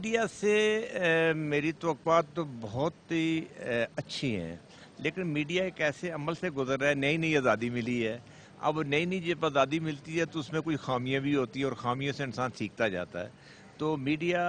Media سے میری توقعات تو بہت ہی اچھی ہیں، لیکن میڈیا ایک ایسے عمل سے گزر رہا ہے، نئی نئی آزادی ملی ہے. اب نئی جب آزادی ملتی ہے تو اس میں کوئی خامیاں بھی ہوتی ہیں اور خامیوں سے انسان سیکھتا جاتا ہے. تو میڈیا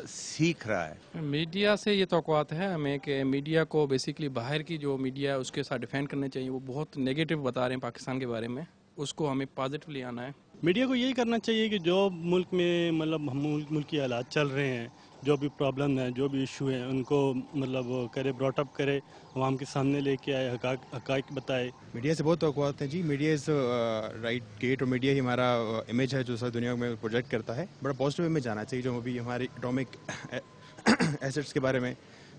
سیکھ رہا ہے. میڈیا سے یہ توقعات ہے ہمیں کہ میڈیا کو بیسیکلی باہر کی جو میڈیا ہے اس کے ساتھ ڈیفینڈ کرنے چاہیے. وہ بہت نیگیٹو بتا رہے ہیں پاکستان کے بارے میں، اس کو ہمیں پازیٹیولی آنا ہے. میڈیا کو یہی کرنا چاہیے کہ جو ملک میں ملک کی حالات چل رہے ہیں، جو بھی پرابلم ہیں، جو بھی ایشو ہیں، ان کو کرے براٹ اپ کرے، عوام کے سامنے لے کے آئے، حقائق بتائے. میڈیا سے بہت توقعات ہیں جی. میڈیا از رائٹ گیٹ، اور میڈیا ہی ہمارا امیج ہے جو ساری دنیا میں پروجیکٹ کرتا ہے. بڑا پازیٹیو امیج آنا چاہیے. جو ابھی ہمارے اٹامک ایسٹس کے بارے میں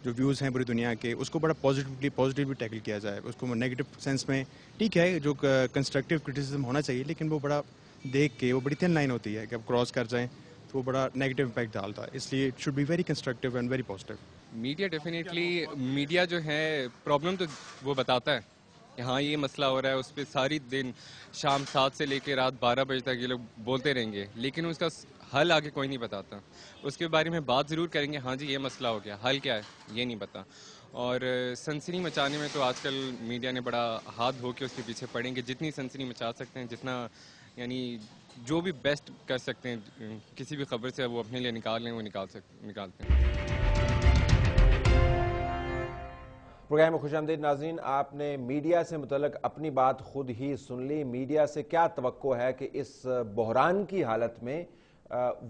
جو ویوز ہیں پوری دنیا کے، اس کو بڑا پازیٹیولی ٹیکل کیا جائے. اس کو نیگیٹو سینس میں ٹھیک ہے، جو کنسٹرکٹیو کرٹیسزم ہونا چاہیے، لیکن وہ بڑا دیکھ کے وہ بڑی تھن لائن ہوتی ہے کہ آپ کراس کر جائیں تو وہ بڑا نیگیٹو امپیکٹ ڈالتا ہے. اس لیے it should be very constructive and very positive. Media definitely, media جو ہے پرابلم تو وہ بتاتا ہے کہ ہاں یہ مسئلہ ہو رہا ہے، اس پہ ساری دن شام 7 سے لے کے رات 12 بجے تک یہ لوگ بولتے رہیں گے، لیکن اس کا حل آگے کوئی نہیں بتاتا. اس کے بارے میں بات ضرور کریں گے، ہاں جی یہ مسئلہ ہو گیا، حل کیا ہے یہ نہیں پتا. اور سنسنی مچانے میں تو آج کل میڈیا نے بڑا ہاتھ دھو کے اس کے پیچھے پڑیں گے. جتنی سنسنی مچا سکتے ہیں، جتنا یعنی جو بھی بیسٹ کر سکتے ہیں کسی بھی خبر سے وہ اپنے لیے نکال لیں، وہ نکالتے ہیں. پروگرام میں خوش آمدید ناظرین. آپ نے میڈیا سے متعلق اپنی بات خود ہی سن لی. میڈیا سے کیا توقع ہے کہ اس بحران کی حالت میں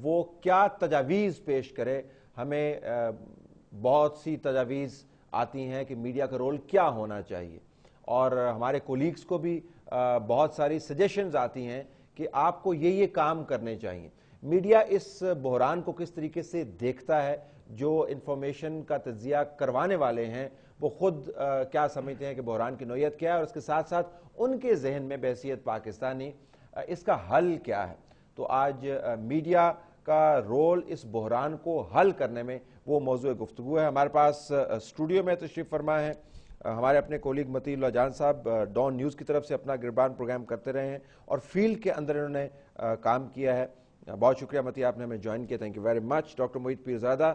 وہ کیا تجاویز پیش کرے. ہمیں بہت سی تجاویز آتی ہیں کہ میڈیا کا رول کیا ہونا چاہیے، اور ہمارے کولیگز کو بھی بہت ساری سجیشنز آتی ہیں کہ آپ کو یہ کام کرنے چاہیے. میڈیا اس بحران کو کس طریقے سے دیکھتا ہے، جو انفارمیشن کا تجزیہ کروانے والے ہیں وہ خود کیا سمجھتے ہیں کہ بحران کی نوعیت کیا ہے، اور اس کے ساتھ ساتھ ان کے ذہن میں بحیثیت پاکستانی اس کا حل کیا ہے. تو آج میڈیا کا رول اس بحران کو حل کرنے میں وہ موضوع گفتگو ہے. ہمارے پاس اسٹوڈیو میں تشریف فرما ہے ہمارے اپنے کولیگ متی اللہ جان صاحب. ڈان نیوز کی طرف سے اپنا گربان پروگرام کرتے رہے ہیں اور فیلڈ کے اندر انہوں نے کام کیا ہے. بہت شکریہ متی، آپ نے ہمیں جوائن کیا، thank you very much. Doctor محیط پیرزادہ،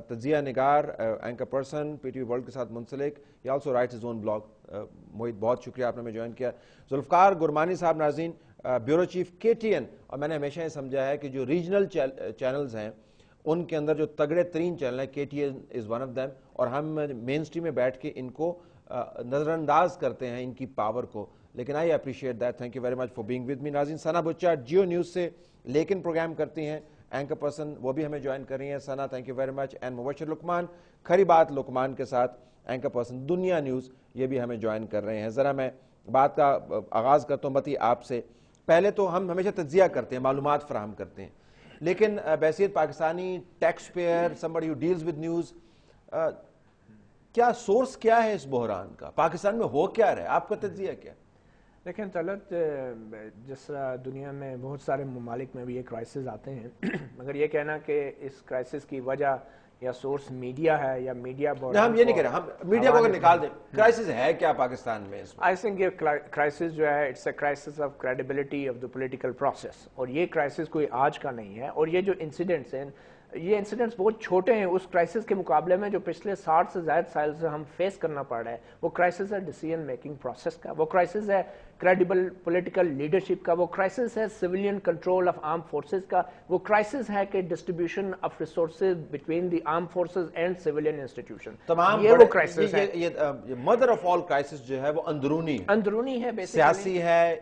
تجزیہ نگار، anchor person, P T V world کے ساتھ منسلک، he also rights his own blog. محیط بہت شکریہ، آپ نے ہمیں جوائن کیا. ذوالفقار گرمانی صاحب ناظرین، بیورو چیف کے ٹی این، اور میں نے ہمیشہ یہ سمجھا ہے کہ جو ریجنل چینلز ہیں ان کے اندر جو تگڑے ترین چینل ہیں، K T N is one of them, اور ہم مین اسٹریم میں بیٹھ کے ان کو نظر انداز کرتے ہیں ان کی پاور کو، لیکن I appreciate that. Thank you very much for being with me. ناظرین، ثنا بچہ جیو نیوز سے لیکن پروگرام کرتی ہیں، اینکر پرسن، وہ بھی ہمیں جوائن کر رہی ہیں. Sana thank you very much. And Mubashir Luqman, کھری بات لقمان کے ساتھ اینکر پرسن دنیا نیوز، یہ بھی ہمیں جوائن کر رہے ہیں. ذرا میں بات کا آغاز کرتا ہوں متی آپ سے. پہلے تو ہم ہمیشہ تجزیہ کرتے ہیں، معلومات فراہم کرتے ہیں، لیکن بحیثیت Pakistani taxpayer, somebody who deals with news، کیا سورس کیا ہے اس بحران کا؟ پاکستان میں ہو کیا رہا ہے؟ آپ کا تجزیہ کیا؟ دیکھیں طلعت، جس طرح دنیا میں بہت سارے ممالک میں بھی یہ کرائسس آتے ہیں، مگر یہ کہنا کہ اس کرائسس کی وجہ یا سورس میڈیا ہے یا میڈیا بحران، ہم یہ نہیں کہہ رہے. ہم میڈیا کو اگر نکال دیں، کرائسس ہے کیا پاکستان میں اس میں؟ آئی تھنک یہ کرائسس جو ہے it's a crisis of credibility of the political process, اور یہ کرائسس کوئی آج کا نہیں ہے. اور یہ جو انسیڈنٹس ہیں، یہ انسیڈنٹس بہت چھوٹے ہیں اس کرائسس کے مقابلے میں جو پچھلے 60 سے زائد سال سے ہم فیس کرنا پڑ رہا ہے. وہ کرائسس ہے ڈیسیژن میکنگ پروسیس کا، وہ کرائسس ہے کریڈیبل پولیٹیکل لیڈرشپ کا، وہ کرائسس ہے civilian control of arm forces کا، وہ کرائسس ہے کہ distribution of resources between the arm forces and civilian institution. تمام یہ وہ کرائسس ہے. یہ مدر آف آل کرائسس جو ہے وہ اندرونی ہے، سیاسی ہے،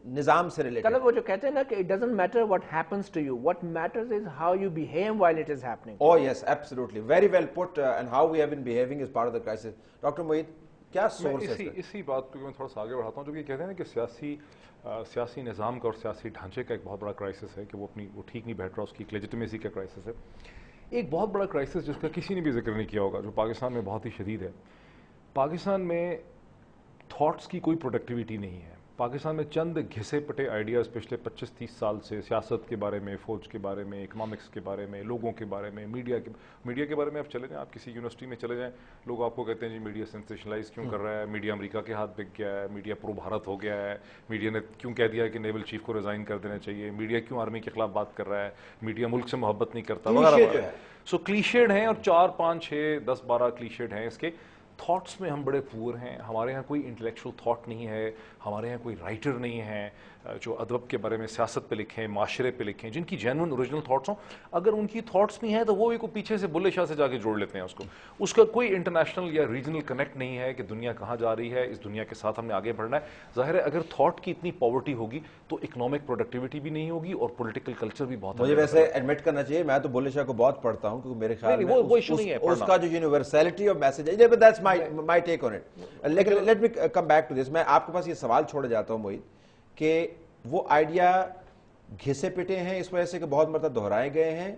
نظام سے ریلیٹڈ. طلب وہ جو کہتے ہیں نا کہ it doesn't matter what happens to you, what matters is how you behave while it is happening. Oh yes, absolutely, very well put, and how we have been behaving is part of the crisis. Doctor محیط، کیا source ہے؟ اسی بات کو میں تھوڑا سا آگے بڑھاتا ہوں. جو کہ کہتے ہیں نا کہ سیاسی نظام کا اور سیاسی ڈھانچے کا ایک بہت بڑا کرائسس ہے کہ وہ ٹھیک نہیں بیٹھ رہا، اس کی لیجیٹیمیسی کا کرائسس ہے. ایک بہت بڑا کرائسس جس کا کسی نے بھی ذکر نہیں کیا ہوگا، جو پاکستان میں بہت ہی شدید ہے. پاکستان میں تھاٹس کی کوئی پروڈکٹیوٹی نہیں ہے. پاکستان میں چند گھسے پٹے آئیڈیاز پچھلے 25-30 سال سے سیاست کے بارے میں، فوج کے بارے میں، اکنامکس کے بارے میں، لوگوں کے بارے میں، میڈیا کے بارے میں آپ چلے جائیں، آپ کسی یونیورسٹی میں چلے جائیں، لوگ آپ کو کہتے ہیں جی میڈیا سینسیشنلائز کیوں کر رہا ہے، میڈیا امریکہ کے ہاتھ بک گیا ہے، میڈیا پرو بھارت ہو گیا ہے، میڈیا نے کیوں کہہ دیا ہے کہ نیول چیف کو ریزائن کر دینا چاہیے، میڈیا کیوں آرمی کے خلاف بات کر رہا ہے، میڈیا ملک سے محبت نہیں کرتا وغیرہ. سو کلیشیڈ ہیں، اور 4 5 6 10 12 کلیشیڈ ہیں. اس کے تھاٹس میں ہم بڑے پور ہیں. ہمارے ہاں کوئی انٹلیکچوئل تھاٹ نہیں ہے، ہمارے ہاں کوئی رائٹر نہیں ہے جو ادب کے بارے میں، سیاست پہ لکھیں، معاشرے پہ لکھیں، جن کی جینوئن اوریجنل تھاٹس ہوں. اگر ان کی تھاٹس بھی ہیں تو وہ ایک پیچھے سے بلے شاہ سے جا کے جوڑ لیتے ہیں اس کا کوئی انٹرنیشنل یا ریجنل کنیکٹ نہیں ہے کہ دنیا کہاں جا رہی ہے، اس دنیا کے ساتھ ہم نے آگے بڑھنا ہے. ظاہر ہے اگر تھاٹ کی اتنی پاورٹی ہوگی تو اکنامک پروڈکٹیوٹی بھی نہیں ہوگی اور پولیٹیکل کلچر بھی بہت. مجھے ویسے ایڈمٹ کرنا چاہیے، میں تو بلے شاہ کو بہت پڑھتا ہوں کیونکہ میرے خیال میں اس کا جو یونیورسلٹی آف میسج ہے، that's my take on it. لیکن let me come back to this. میں آپ کے پاس یہ سوال چھوڑے جاتا ہوں موہید کہ وہ آئیڈیا گھسے پٹے ہیں اس وجہ سے کہ بہت مرتبہ دہرائے گئے ہیں،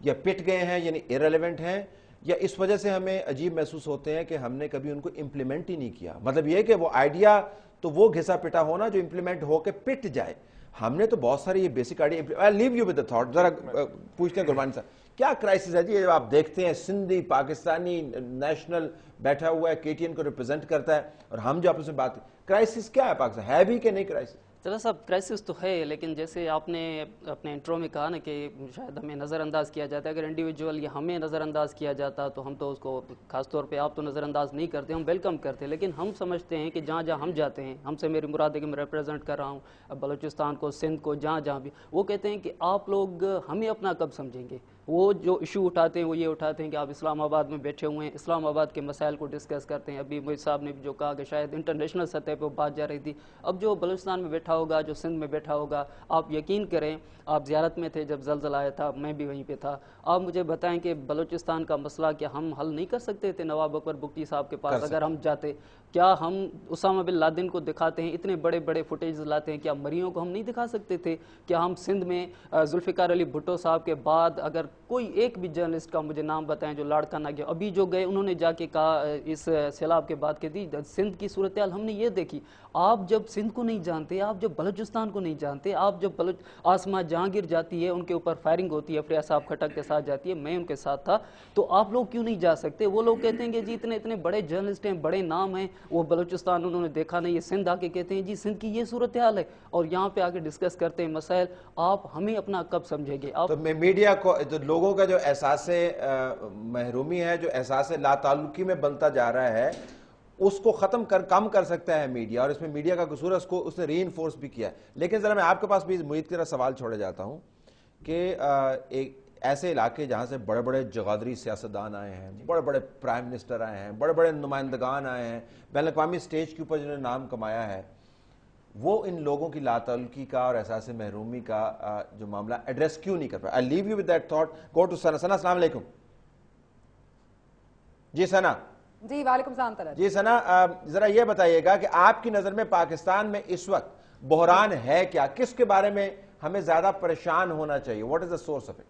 یا پٹ گئے ہیں یعنی ایرریلیونٹ ہیں، یا اس وجہ سے ہمیں عجیب محسوس ہوتے ہیں کہ ہم نے کبھی ان کو امپلیمنٹ ہی نہیں کیا. مطلب یہ کہ وہ آئیڈیا تو وہ گھسا پٹا ہونا جو امپلیمنٹ ہو کے پٹ جائے. ہم نے تو بہت ساری یہ basic idea. Leave you with the thought. ذرا پوچھتے ہیں گربانی صاحب کیا کرائسس ہے جی؟ جب آپ دیکھتے ہیں سندھی پاکستانی نیشنل بیٹھا ہوا ہے، کے ٹی این کو ریپرزینٹ کرتا ہے، اور ہم جو آپس میں بات، کرائسس کیا ہے پاکستان؟ ہے بھی کہ نہیں کرائسس؟ چلو صاحب کرائسس تو ہے، لیکن جیسے آپ نے اپنے انٹرو میں کہا نا کہ شاید ہمیں نظر انداز کیا جاتا ہے. اگر انڈیویجول یا ہمیں نظر انداز کیا جاتا تو ہم تو اس کو، خاص طور پہ آپ تو نظر انداز نہیں کرتے، ہم ویلکم کرتے. لیکن ہم سمجھتے ہیں کہ جہاں جہاں ہم جاتے ہیں، ہم سے میری مراد ہے کہ میں ریپرزینٹ کر رہا ہوں بلوچستان کو، سندھ کو، جہاں جہاں بھی، وہ کہتے ہیں کہ آپ لوگ ہمیں اپنا کب سمجھیں گے. وہ جو ایشو اٹھاتے ہیں وہ یہ اٹھاتے ہیں کہ آپ اسلام آباد میں بیٹھے ہوئے ہیں، اسلام آباد کے مسائل کو ڈسکس کرتے ہیں. ابھی موہید صاحب نے جو کہا کہ شاید انٹرنیشنل سطح پہ بات جا رہی تھی. اب جو بلوچستان میں بیٹھا ہوگا، جو سندھ میں بیٹھا ہوگا، آپ یقین کریں، آپ زیارت میں تھے جب زلزلہ آیا تھا، میں بھی وہیں پہ تھا. آپ مجھے بتائیں کہ بلوچستان کا مسئلہ کیا ہم حل نہیں کر سکتے تھے نواب اکبر بگٹی صاحب کے پاس اگر ہم جاتے؟ کیا ہم اسامہ بن لادن کو دکھاتے ہیں، اتنے بڑے بڑے فوٹیج لاتے ہیں، کیا مریوں کو ہم نہیں دکھا سکتے تھے؟ کیا ہم سندھ میں ذوالفقار علی بھٹو صاحب کے بعد اگر کوئی ایک بھی جرنلسٹ کا مجھے نام بتائیں جو لاڑکا نہ گیا؟ ابھی جو گئے انہوں نے جا کے کہا اس سیلاب کے بعد کہ دی سندھ کی صورتحال ہم نے یہ دیکھی. آپ جب سندھ کو نہیں جانتے، آپ جب بلوچستان کو نہیں جانتے، آپ جب آسما جہانگیر جاتی ہے ان کے اوپر فائرنگ ہوتی ہے، فریاض صاحب کھٹک کے ساتھ جاتی ہے، میں ان کے ساتھ تھا، تو آپ لوگ کیوں نہیں جا سکتے؟ وہ لوگ کہتے ہیں کہ جی اتنے اتنے بڑے جرنلسٹ ہیں، بڑے نام ہیں، وہ بلوچستان انہوں نے دیکھا نہیں. یہ سندھ آ کے کہتے ہیں جی سندھ کی یہ صورتحال ہے، اور یہاں پہ آ کے ڈسکس کرتے ہیں مسائل. آپ ہمیں اپنا کب سمجھیں گے؟ آپ تو میڈیا کو، لوگوں کا جو احساس محرومی ہے، جو احساس لا تعلقی میں بنتا جا رہا ہے، اس کو کم کر سکتا ہے میڈیا، اور اس میں میڈیا کا قصور ہے، اس نے ری انفورس بھی کیا ہے. لیکن ذرا میں آپ کے پاس بھی موہید کی طرح سوال چھوڑے جاتا ہوں کہ ایک ایسے علاقے جہاں سے بڑے بڑے جغادری سیاستدان آئے ہیں، بڑے بڑے پرائم منسٹر آئے ہیں، بڑے بڑے نمائندگان آئے ہیں، بین الاقوامی سٹیج کے اوپر جنہوں نے نام کمایا ہے، وہ ان لوگوں کی لا تعلقی کا اور احساس محرومی کا جو معاملہ ایڈریس کیوں نہیں کر پائے؟ I leave you with that thought. Go to ثنا. ثنا السلام علیکم. جی ثنا. جی وعلیکم السلام تعالیٰ. جی ثنا، ذرا یہ بتائیے گا کہ آپ کی نظر میں پاکستان میں اس وقت بحران ہے کیا؟ کس کے بارے میں ہمیں زیادہ پریشان ہونا چاہیے؟ What is the source of it?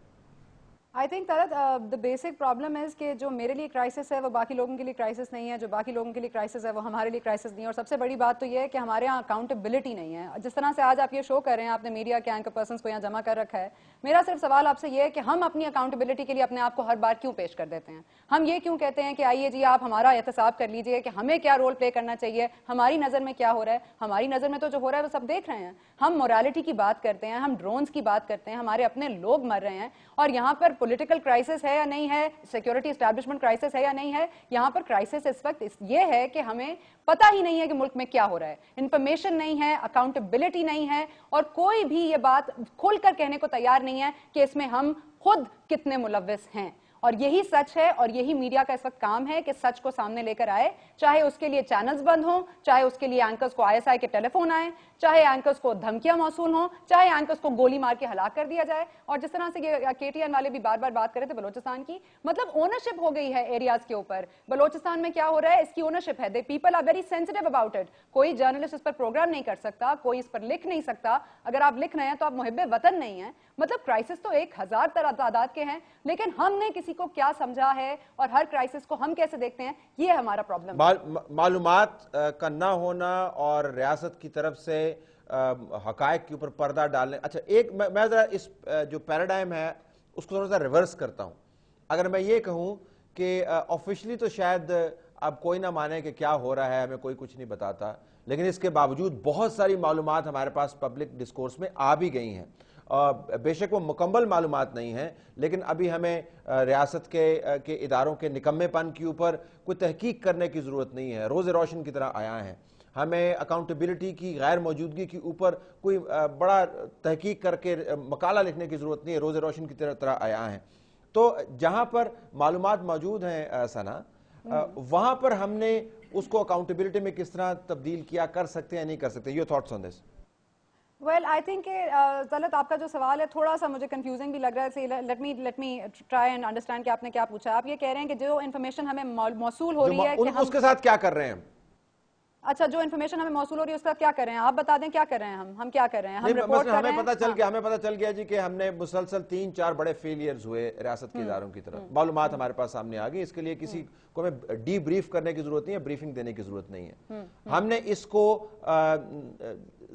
I think Talat the basic problem ہے کہ جو میرے لیے کرائسس ہے وہ باقی لوگوں کے لیے کرائسس نہیں ہے، جو باقی لوگوں کے لیے کرائسس ہے وہ ہمارے لیے کرائسس نہیں ہے. اور سب سے بڑی بات تو یہ ہے کہ ہمارے یہاں اکاؤنٹیبلٹی نہیں ہے. جس طرح سے آج آپ یہ شو کر رہے ہیں، آپ نے میڈیا کے اینکر پرسنس کو یہاں جمع کر رکھا ہے، میرا صرف سوال آپ سے یہ ہے کہ ہم اپنی اکاؤنٹیبلٹی کے لیے اپنے آپ کو ہر بار کیوں پیش کر دیتے ہیں؟ ہم یہ کیوں کہتے ہیں کہ آئیے جی آپ ہمارا احتساب کر لیجئے کہ ہمیں کیا رول پلے کرنا چاہیے، ہماری نظر میں کیا ہو رہا ہے؟ ہماری نظر میں تو جو ہو رہا ہے وہ سب دیکھ رہے ہیں. ہم مورالٹی کی بات کرتے ہیں، ہم ڈرونز کی بات کرتے ہیں، ہمارے اپنے لوگ مر رہے ہیں، اور یہاں پر پولیٹیکل کرائسس ہے یا نہیں ہے، سیکیورٹی اسٹیبلشمنٹ کرائسس ہے یا نہیں ہے. یہاں پر کرائسس اس وقت یہ ہے کہ ہمیں پتہ ہی نہیں ہے کہ ملک میں کیا ہو رہا ہے، انفارمیشن نہیں ہے، اکاؤنٹیبلٹی نہیں ہے، اور کوئی بھی یہ بات کھل کر کہنے کو تیار نہیں ہے کہ اس میں ہم خود کتنے ملوث ہیں. اور یہی سچ ہے، اور یہی میڈیا کا اس وقت کام ہے کہ سچ کو سامنے لے کر آئے، چاہے اس کے لیے چینلز بند ہوں، چاہے اس کے لیے اینکرز کو ISI کے ٹیلی فون آئیں، چاہے اینکرز کو دھمکیاں موصول ہوں، چاہے اینکرز کو گولی مار کے ہلاک کر دیا جائے. اور جس طرح سے یہ KTN والے بھی بار بار بات کرے تھے بلوچستان کی، مطلب اونرشپ ہو گئی ہے ایریاز کے اوپر. بلوچستان میں کیا ہو رہا ہے اس کی اونرشپ ہے. The people are very sensitive about it. کوئی جرنلسٹ اس پر پروگرام نہیں کر سکتا، کوئی اس پر لکھ نہیں سکتا. اگر آپ لکھ رہے ہیں تو آپ محب وطن نہیں ہیں. مطلب کرائسس تو 1000 تعداد کے ہیں، لیکن ہم نے کسی کسی کو کیا سمجھا ہے اور ہر کرائسس کو ہم کیسے دیکھتے ہیں, یہ ہمارا پرابلم ہے. معلومات کا نہ ہونا اور ریاست کی طرف سے حقائق کے اوپر پردہ ڈالنے. اچھا ایک میں ذرا اس جو پیراڈائم ہے اس کو تھوڑا سا ریورس کرتا ہوں. اگر میں یہ کہوں کہ آفیشلی تو شاید اب کوئی نہ مانے کہ کیا ہو رہا ہے, ہمیں کوئی کچھ نہیں بتاتا, لیکن اس کے باوجود بہت ساری معلومات ہمارے پاس پبلک ڈسکورس میں آ بھی گئی ہیں. بے شک وہ مکمل معلومات نہیں ہیں, لیکن ابھی ہمیں ریاست کے اداروں کے نکمے پن کے اوپر کوئی تحقیق کرنے کی ضرورت نہیں ہے, روز روشن کی طرح آیا ہیں. ہمیں اکاؤنٹیبلٹی کی غیر موجودگی کے اوپر کوئی بڑا تحقیق کر کے مقالہ لکھنے کی ضرورت نہیں ہے, روز روشن کی طرح آیا ہیں. تو جہاں پر معلومات موجود ہیں ثنا, وہاں پر ہم نے اس کو اکاؤنٹیبلٹی میں کس طرح تبدیل کیا کر سکتے ہیں, نہیں کر سکتے. Your thoughts on this? Well I think کہ طلعت آپ کا جو سوال ہے تھوڑا سا مجھے کنفیوزنگ بھی لگ رہا ہے. Let me try and understand کہ آپ نے کیا پوچھا. آپ یہ کہہ رہے ہیں کہ جو انفارمیشن ہمیں موصول ہو رہی ہے کہ اس کے ساتھ کیا کر رہے ہیں. اچھا جو انفارمیشن ہمیں موصول ہو رہی ہے اس کا کیا کر رہے ہیں, آپ بتا دیں کیا کر رہے ہیں ہم کیا کر رہے ہیں. ہم رپورٹ کر رہے ہیں, ہمیں پتہ چل گیا جی کہ ہم نے مسلسل 3-4 بڑے فیلئرز ہوئے ریاست کے اداروں کی طرف, معلومات ہمارے پاس سامنے آ گئی. اس کے لیے کسی کو ہمیں ڈی بریف کرنے کی ضرورت نہیں ہے, بریفنگ دینے کی ضرورت نہیں ہے. ہم نے اس کو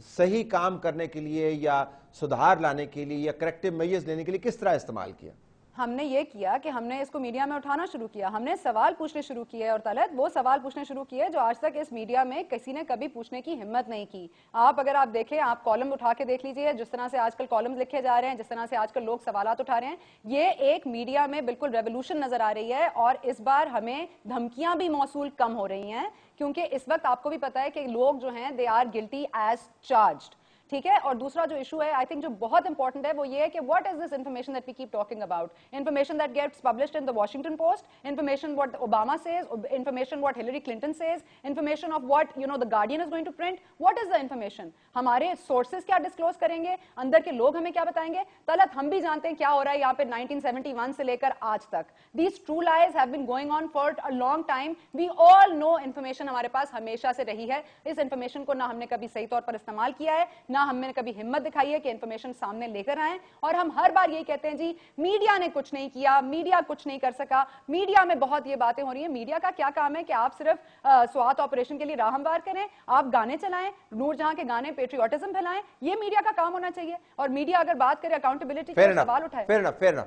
صحیح کام کرنے کے لیے یا سدھار لانے کے لیے یا کریکٹیو میجرز لینے کے لیے کس طرح استعمال کیا. ہم نے یہ کیا کہ ہم نے اس کو میڈیا میں اٹھانا شروع کیا, ہم نے سوال پوچھنے شروع کیے, اور طلعت وہ سوال پوچھنے شروع کیے جو آج تک اس میڈیا میں کسی نے کبھی پوچھنے کی ہمت نہیں کی. اگر آپ دیکھیں, آپ کالم اٹھا کے دیکھ لیجئے, جس طرح سے آج کل کالمز لکھے جا رہے ہیں, جس طرح سے آج کل لوگ سوالات اٹھا رہے ہیں, یہ ایک میڈیا میں بالکل ریولوشن نظر آ رہی ہے. اور اس بار ہمیں دھمکیاں بھی موصول کم ہو رہی ہیں, کیونکہ اس وقت آپ کو بھی پتا ہے کہ لوگ جو ہیں they are guilty as charged. ٹھیک ہے. اور دوسرا جو ایشو ہے آئی تھنک جو بہت امپورٹنٹ ہے وہ یہ ہے کہ what is this information that we keep talking about. Information that gets published in the Washington Post, information what Obama says, information what Hillary Clinton says, information of what you know the Guardian is going to print. What is the information? ہمارے sources کیا disclose کریں گے, اندر کے لوگ ہمیں کیا بتائیں گے. طلعت ہم بھی جانتے ہیں کیا ہو رہا ہے یہاں پہ 1971 سے لے کر آج تک. These true lies have been going on for a long time. We all know information ہمارے پاس ہمیشہ سے رہی ہے. اس انفارمیشن کو نہ ہم نے کبھی صحیح طور پر استعمال کیا ہے, نہ ہم نے کبھی دکھائی ہے کہ انفارمیشن سامنے لے کر آئیں. اور ہم ہر بار یہی کہتے ہیں جی میڈیا نے کچھ نہیں کیا, میڈیا کچھ نہیں کر سکا. میڈیا میں بہت یہ باتیں ہو رہی ہیں. میڈیا کا کیا کام ہے کہ آپ صرف سوات آپریشن کے لیے راہ ہموار کریں, آپ گانے چلائیں, نور جہاں کے گانے, پیٹریوٹزم پھیلائیں, یہ میڈیا کا کام ہونا چاہیے. اور میڈیا اگر بات کرے اکاؤنٹیبلٹی کا سوال اٹھائے. فیر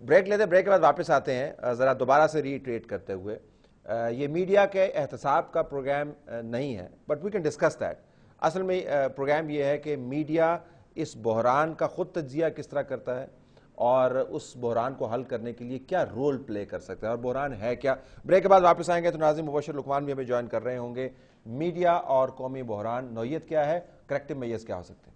بریک لیتے, بریک کے بعد واپس آتے ہیں ذرا دوبارہ سے ری ٹریٹ کرتے ہوئے. یہ میڈیا کے احتساب کا پروگرام نہیں ہے, but we can discuss that. اصل میں پروگرام یہ ہے کہ میڈیا اس بحران کا خود تجزیہ کس طرح کرتا ہے اور اس بحران کو حل کرنے کے لیے کیا رول پلے کر سکتا ہے, اور بحران ہے کیا. بریک کے بعد واپس آئیں گے تو ناظرین مبشر لقمان بھی ہمیں جوائن کر رہے ہوں گے. میڈیا اور قومی بحران نوعیت کیا ہے, کریکٹیو میجرز کیا ہو سکتے ہیں.